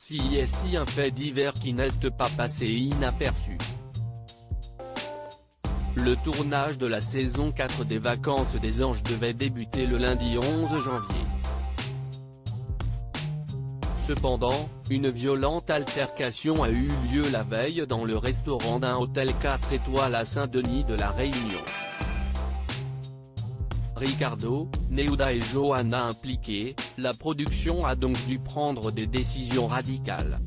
CIST, un fait divers qui n'est pas passé inaperçu. Le tournage de la saison 4 des Vacances des Anges devait débuter le lundi 11 janvier. Cependant, une violente altercation a eu lieu la veille dans le restaurant d'un hôtel 4 étoiles à Saint-Denis de la Réunion. Ricardo, Neuda et Johanna impliqués, la production a donc dû prendre des décisions radicales.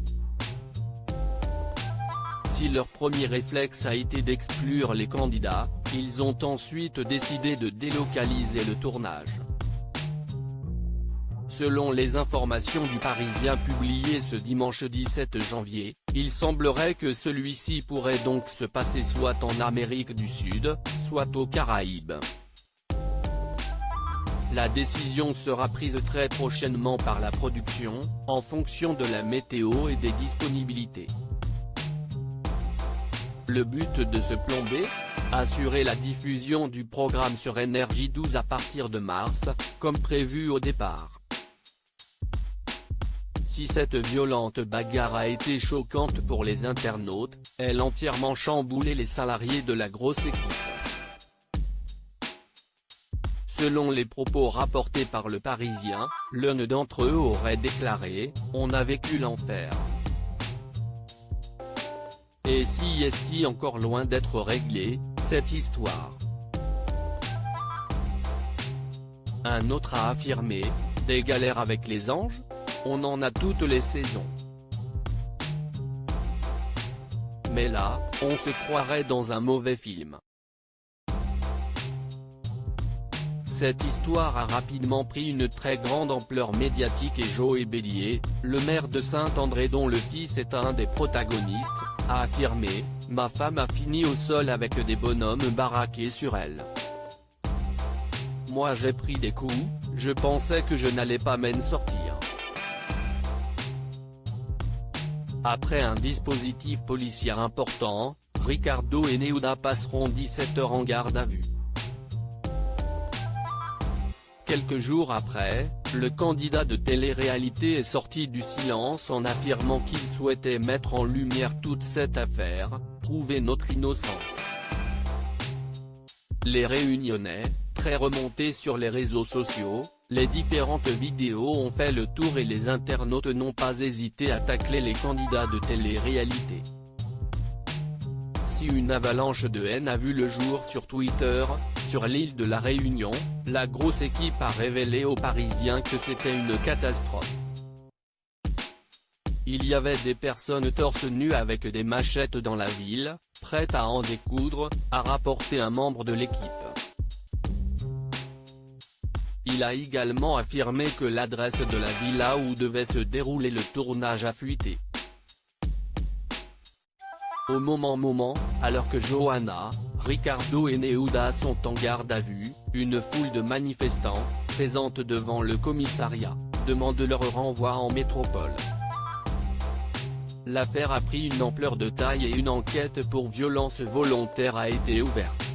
Si leur premier réflexe a été d'exclure les candidats, ils ont ensuite décidé de délocaliser le tournage. Selon les informations du Parisien publiées ce dimanche 17 janvier, il semblerait que celui-ci pourrait donc se passer soit en Amérique du Sud, soit aux Caraïbes. La décision sera prise très prochainement par la production, en fonction de la météo et des disponibilités. Le but de ce plan B ? Assurer la diffusion du programme sur NRJ12 à partir de mars, comme prévu au départ. Si cette violente bagarre a été choquante pour les internautes, elle a entièrement chamboulé les salariés de la grosse équipe. Selon les propos rapportés par le Parisien, l'un d'entre eux aurait déclaré « On a vécu l'enfer ». Et si est-il encore loin d'être réglé, cette histoire. Un autre a affirmé « Des galères avec les anges ? On en a toutes les saisons. Mais là, on se croirait dans un mauvais film ». Cette histoire a rapidement pris une très grande ampleur médiatique et Joël Bélier, le maire de Saint-André dont le fils est un des protagonistes, a affirmé « Ma femme a fini au sol avec des bonhommes baraqués sur elle. Moi j'ai pris des coups, je pensais que je n'allais pas m'en sortir. » Après un dispositif policier important, Ricardo et Neuda passeront 17 heures en garde à vue. Quelques jours après, le candidat de télé-réalité est sorti du silence en affirmant qu'il souhaitait mettre en lumière toute cette affaire, prouver notre innocence. Les Réunionnais, très remontés sur les réseaux sociaux, les différentes vidéos ont fait le tour et les internautes n'ont pas hésité à tacler les candidats de télé-réalité. Si une avalanche de haine a vu le jour sur Twitter, sur l'île de la Réunion, la grosse équipe a révélé aux Parisiens que c'était une catastrophe. Il y avait des personnes torse nu avec des machettes dans la ville, prêtes à en découdre, a rapporté un membre de l'équipe. Il a également affirmé que l'adresse de la villa où devait se dérouler le tournage a fuité. Au moment, alors que Johanna, Ricardo et Neuda sont en garde à vue, une foule de manifestants, présente devant le commissariat, demande leur renvoi en métropole. L'affaire a pris une ampleur de taille et une enquête pour violence volontaire a été ouverte.